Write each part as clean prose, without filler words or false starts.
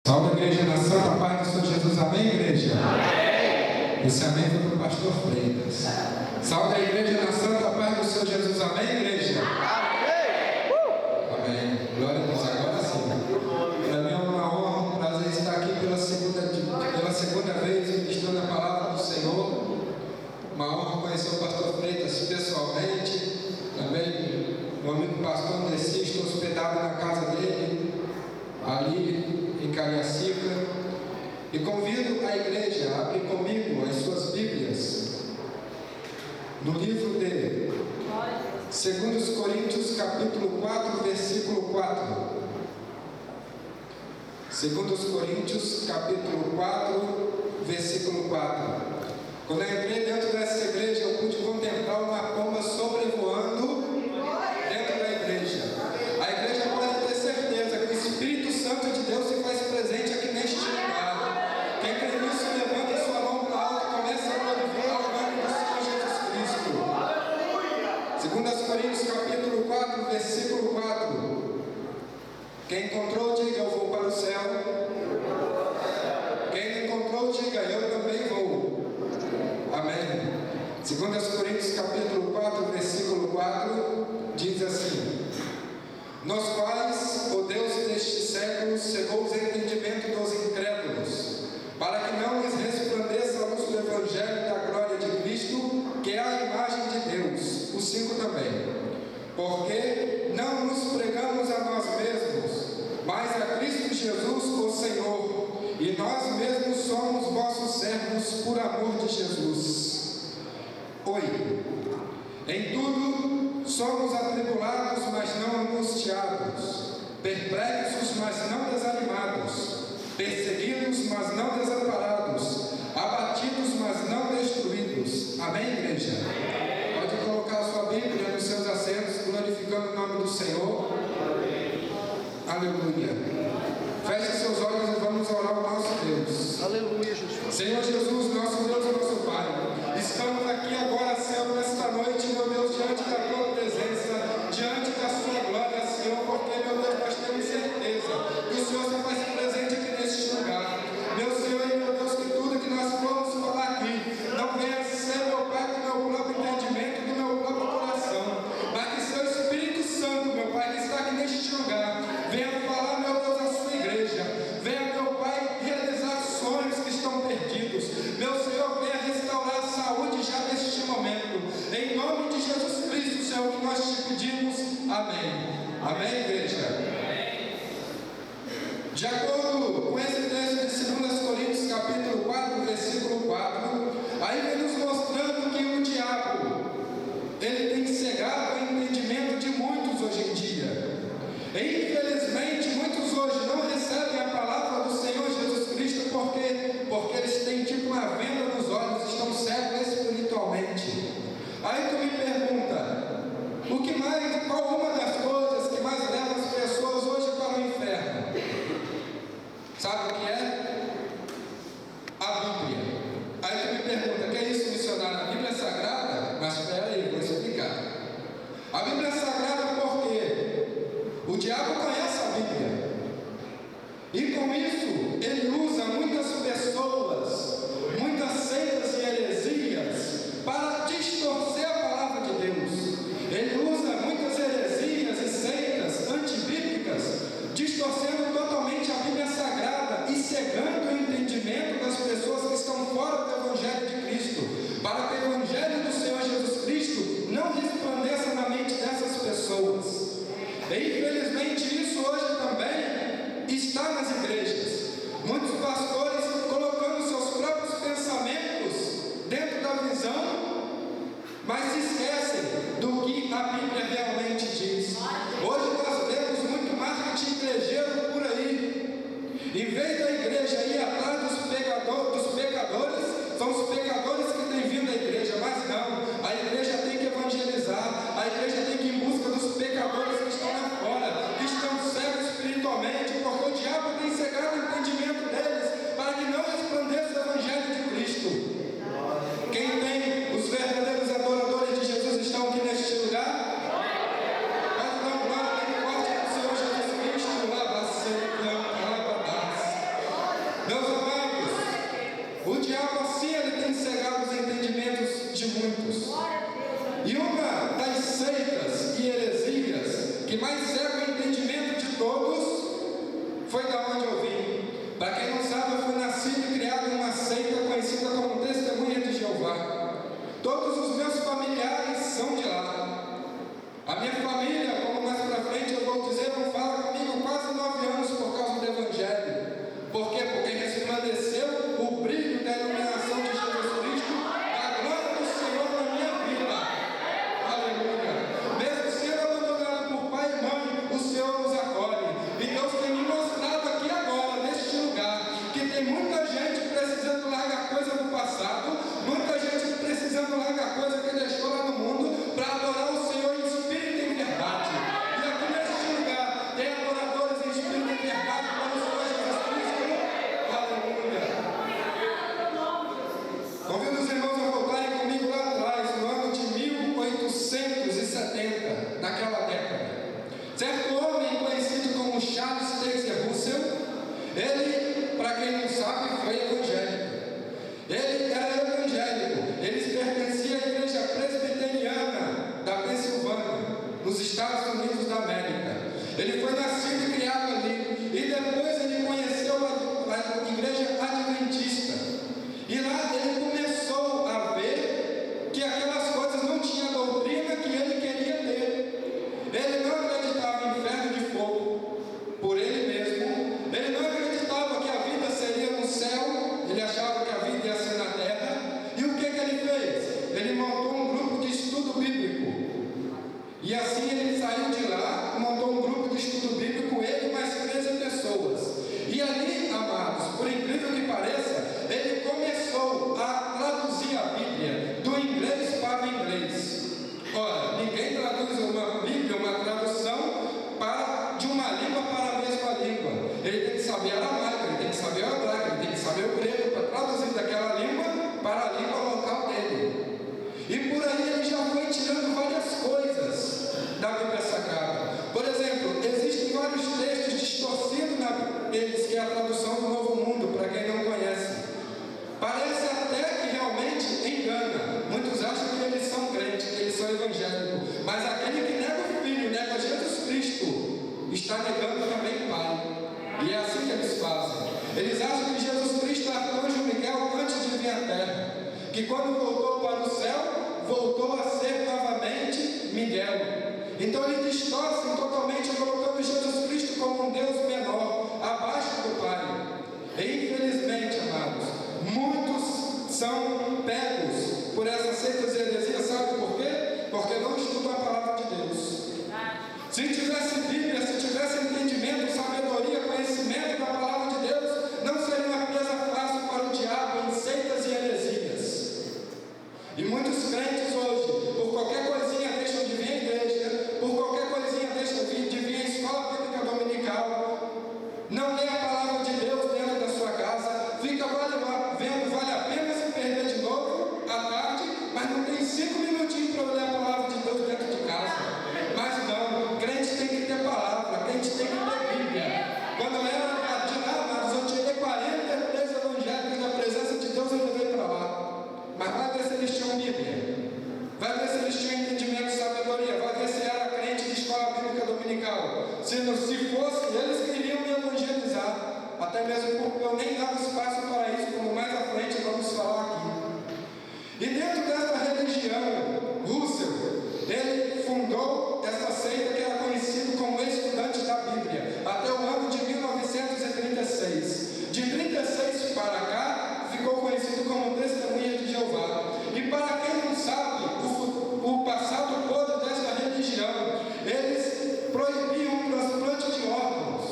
Salve a igreja na Santa Paz do Senhor Jesus, amém, igreja? Amém. Esse amém foi para o pastor Freitas. Salve a igreja na Santa Paz do Senhor Jesus, amém, igreja? Amém. Amém. Glória a Deus, agora sim. Para mim é uma honra, um prazer estar aqui pela segunda vez ministrando a palavra do Senhor. Uma honra conhecer o pastor Freitas pessoalmente. Também meu amigo pastor Andreci, estou hospedado na casa dele, ali em Cariacica, e convido a igreja a abrir comigo as suas Bíblias no livro de 2 Coríntios capítulo 4, versículo 4. 2 Coríntios capítulo 4, versículo 4. Quando eu entrei dentro dessa igreja, eu pude contemplar uma pomba sobrevoando dentro da igreja. A igreja pode ter certeza que o Espírito Santo de Deus se faz presente aqui neste lugar. Quem crê nisso, levanta sua mão para alto e começa a glorificar o nome do Senhor Jesus Cristo. 2 Coríntios capítulo 4, versículo 4. Quem encontrou, diga: eu vou para o céu. Quem não encontrou, diga: eu também vou. Amém. 2 Coríntios capítulo 4, versículo 4 diz assim: nos quais o Deus deste século cegou os entendimentos dos incrédulos, para que não lhes resplandeça a luz do Evangelho da glória de Cristo, que é a imagem de Deus. O 5 também. Porque não nos pregamos a nós mesmos, mas a Cristo Jesus, o Senhor, e nós mesmos somos vossos servos por amor de Jesus. 8. Em tudo somos atribulados, mas não angustiados, perplexos, mas não desanimados, perseguidos, mas não desamparados, abatidos, mas não destruídos. Amém, igreja? Pode colocar a sua Bíblia nos seus assentos, glorificando o nome do Senhor. Aleluia. Feche seus olhos e vamos orar ao nosso Deus. Aleluia, Jesus. Senhor Jesus, nosso Deus e nosso Pai, estamos aqui agora, Senhor, nesta noite, meu Deus, diante da Tua presença, diante da Sua glória, Senhor, porque, meu Deus, nós temos certeza que o Senhor se faz presente aqui neste lugar. Meu Senhor e meu Deus, que tudo que nós vamos falar aqui não venha ser, meu Pai, do meu próprio entendimento, do meu próprio coração, mas que Seu Espírito Santo, meu Pai, que está aqui neste lugar, venha falar, meu Deus, à Sua igreja, venha, meu Pai, realizar sonhos que estão perdidos. Meu Senhor, venha restaurar a saúde já neste momento. Em nome de Jesus Cristo, Senhor, que nós te pedimos. Amém. Amém, igreja? De acordo com esse texto de 2 Coríntios, capítulo 4, versículo 4, aí vem nos mostrando que o diabo, ele tem cegado o entendimento de muitos hoje em dia. E, infelizmente, muitos hoje não recebem a palavra do Senhor Jesus Cristo porque eles têm tipo uma venda nos olhos, estão cegos espiritualmente. Aí tu me pergunta, qual uma das coisas que mais leva as pessoas hoje para o inferno? Sabe o que é? A Bíblia. Aí tu me pergunta, que é isso, missionário? A Bíblia é sagrada? Mas espera aí, vou explicar. A Bíblia é sagrada porque o diabo conhece a Bíblia. E com isso, ele usa muitas pessoas, muitas seitas e heresias para distorcer a palavra de Deus. Ele usa muitas heresias e seitas antibíblicas, distorcendo totalmente a Bíblia Sagrada e cegando o entendimento das pessoas que estão fora do Evangelho de Cristo, para que o Evangelho do Senhor Jesus Cristo não resplandeça na mente dessas pessoas. E infelizmente isso hoje também está nas igrejas. Muitos pastores colocando seus próprios pensamentos dentro da visão, mas se esquecem do que a Bíblia realmente diz. Hoje nós vemos muito marketing igrejeiro por aí. Em vez da igreja ir atrás dos pecadores, são os pecadores que têm vindo à igreja, mas não, a igreja tem que evangelizar, a igreja tem que ir em busca dos pecadores que estão lá fora, que estão cegos espiritualmente, porque o diabo tem cegado o entendimento deles, para que não resplandeça o Evangelho de Cristo. Quem tem os verdadeiros adoradores de Jesus Estados Unidos da América. Ele foi nascido e criado ali. E depois ele conheceu a igreja adventista. E lá ele começou a ver que aquelas coisas não tinham a doutrina que ele queria ter. Ele não acreditava em inferno de fogo por ele mesmo. Ele não acreditava que a vida seria no céu. Ele achava que a vida ia ser na terra. E o que ele fez? Ele montou um grupo de estudo bíblico. E assim ele saiu de lá, montou um grupo de estudo bíblico, ele e mais 13 pessoas. E ali, amados, por incrível que pareça, ele começou a traduzir a Bíblia do inglês para o inglês. Ora, ninguém traduz uma Bíblia, uma tradução de uma língua para a mesma língua. Ele tem que saber aramaico, ele tem que saber o hebraico, ele tem que saber o grego para traduzir daquela língua para a língua local dele. E por aí ele já foi tirando várias coisas da Bíblia Sagrada. Por exemplo, existem vários textos distorcidos neles, que é a tradução do Novo Mundo, para quem não conhece. Parece até que realmente engana. Muitos acham que eles são crentes, que eles são evangélicos. Mas aquele que nega o Filho, nega Jesus Cristo, está negando também o Pai. E é assim que eles fazem. Eles acham que Jesus Cristo é arcanjo Miguel antes de vir à terra. Que quando voltou para o céu, voltou a ser novamente Miguel. Então eles distorcem totalmente, colocando Jesus Cristo como um Deus menor, abaixo do Pai. E infelizmente, amados, muitos são pegos por essas seitas e heresias. Sabe por quê? Porque não estudam a palavra de Deus. Se tivesse Bíblia, se tivesse entendimento, sabedoria, conhecimento da palavra de Deus, não seria uma presa fácil para o diabo em seitas e heresias. E muitos crentes hoje, por qualquer coisinha, deixam de vir à igreja, por qualquer coisinha, deixam de vir à escola bíblica dominical, não lê a palavra de Deus dentro da sua casa, fica vendo, vale a pena se perder de novo à tarde, mas não tem 5 minutinhos para ler a palavra de Deus dentro de casa. Mas não, crente tem que ter palavra, crente tem que ter Bíblia. Quando eu era de lá, mas eu tirei 43 evangélicos da presença de Deus, eu levei para lá. Mas vai ver se eles tinham Bíblia, vai ver se eles tinham entendimento e sabedoria, vai ver se era crente de escola bíblica dominical. Se fosse, eles queriam me evangelizar, até mesmo porque eu nem dava espaço para isso, como mais à frente vamos falar aqui. E dentro dessa religião, Russell, ele fundou essa seita que era conhecido como Estudantes da Bíblia, até o ano de 1936. De 36 para cá, ficou conhecido como Testemunha de Jeová. E para quem não sabe, o passado todo dessa religião, eles proibiam o transplante de órgãos.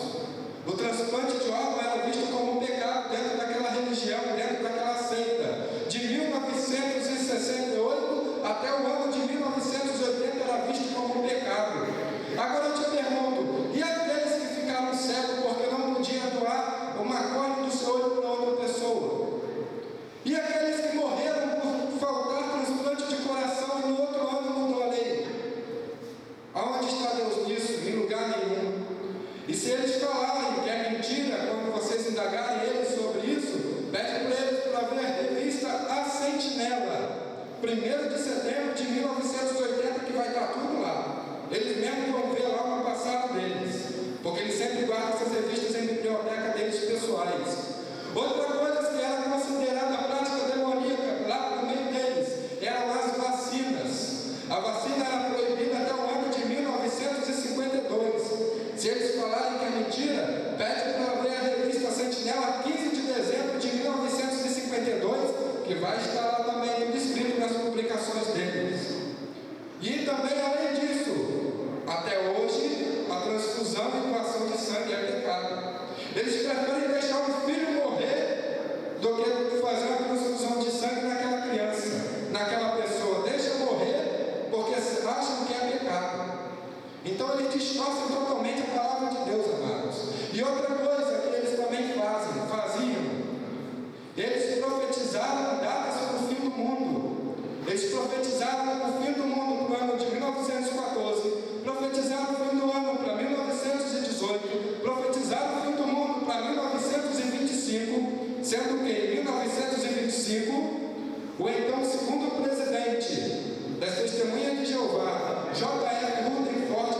O transplante de órgãos era visto como um pecado dentro daquela religião, dentro daquela seita. De 1968 até o ano de 1980 era visto como um pecado. Agora eu te pergunto, e aqueles que ficaram cegos porque não podiam doar uma córnea do seu olho para outra pessoa? E aqueles que morreram por faltar transplante de coração e no outro ano mudou a lei? Aonde está Deus nisso? Em lugar nenhum. E se eles falarem que é mentira, quando vocês indagarem eles sobre isso, pede para eles para ver a revista A Sentinela, 1º de setembro de 1980, que vai estar tudo lá. Eles mesmos vão ver lá no passado deles, porque eles sempre guardam essas revistas em biblioteca deles pessoais. Outra coisa que era considerada prática demoníaca lá no meio deles eram as vacinas. A vacina era proibida até o ano de 1952. Se eles falarem que é mentira, pede para ver a revista Sentinela, 15 de dezembro de 1952, que vai estar lá também tudo escrito nas publicações deles. E também, além disso, até hoje, a transfusão e doação de sangue é pecado. Eles preferem deixar um filho morrer do que fazer uma transfusão de sangue naquela criança, naquela pessoa. Deixa morrer porque acham que é pecado. Então eles distorcem totalmente a palavra de Deus, amados. E outra coisa que eles também faziam, eles profetizaram datas para o fim do mundo. Eles profetizaram o fim do mundo para o ano de 1914, profetizaram o fim do ano para 1918, profetizaram o fim do mundo para 1925, sendo que em 1925, o então segundo presidente das Testemunhas de Jeová, J.R. Rutherford,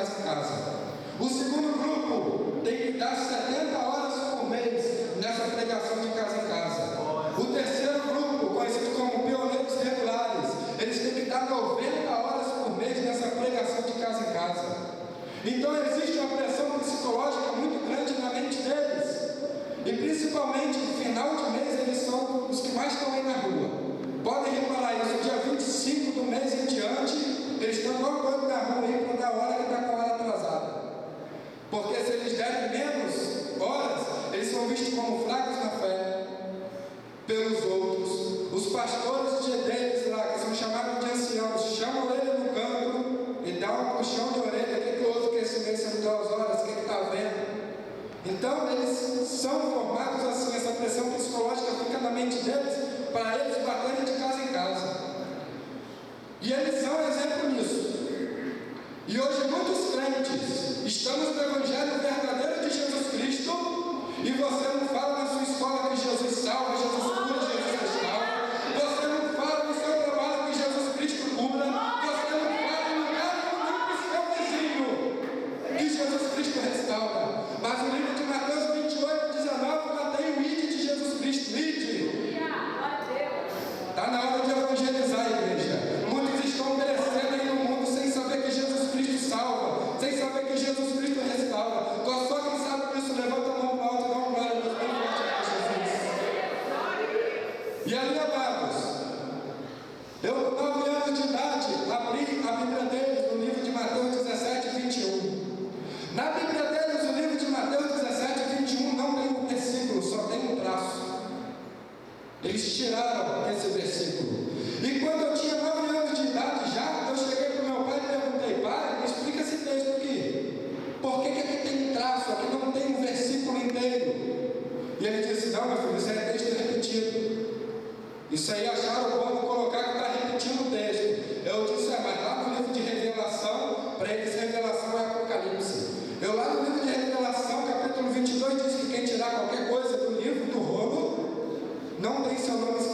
casa em casa. O segundo grupo tem que dar 70 horas por mês nessa pregação de casa em casa. O terceiro grupo, conhecido como pioneiros regulares, eles têm que dar 90 horas por mês nessa pregação de casa em casa. Então existe uma pressão psicológica muito grande na mente deles. E principalmente no final de mês eles são os que mais estão aí na rua. Podem reparar isso, dia 25 do mês em diante, eles estão andando na rua aí para dar hora que está com a hora atrasada. Porque se eles derem menos horas, eles são vistos como fracos na fé pelos outros. Os pastores deles lá, que são chamados de anciãos, chamam ele no canto e dão um puxão de orelha. O que houve que esse mês você não deu as horas? O que está vendo? Então eles são formados assim, essa pressão psicológica fica na mente deles para eles baterem de casa em casa. E eles são exemplo nisso. E hoje muitos crentes estamos no Evangelho verdadeiro de Jesus Cristo e você não fala na sua escola que Jesus salva, Jesus cura, Jesus restaura. Você não fala no seu trabalho que Jesus Cristo cura. Você não fala no lugar nem para o seu vizinho que Jesus Cristo restaura. Mas o livro de Mateus 28, 19 lá tem o ide de Jesus Cristo. Ide. Está na hora de evangelizar a igreja. Muitos estão perecendo aí no mundo sem saber que Jesus Cristo salva, sem saber que Jesus Cristo restaura. Só quem sabe disso, levanta a mão para o alto e dá uma glória a Deus bem forte a Jesus. E ali, amados, eu com 9 anos de idade abri a Bíblia deles no livro de Mateus 17, 21. Na Bíblia deles, o livro de Mateus 17, 21 não tem um versículo, só tem um traço. Eles tiraram esse versículo. E quando eu tinha 9 anos de idade já, eu cheguei para o meu pai e perguntei: pai, me explica esse texto aqui. Por que aqui tem um traço? Aqui não tem um versículo inteiro. E ele disse: não, meu filho, isso é texto repetido. Isso aí acharam bom colocar que está repetindo o texto. Eu disse: mas lá no livro de Revelação, para eles Revelação é Apocalipse. Eu lá no livro de Revelação, capítulo 22, diz que quem tirar qualquer coisa do livro, do rolo, não tem seu nome escrito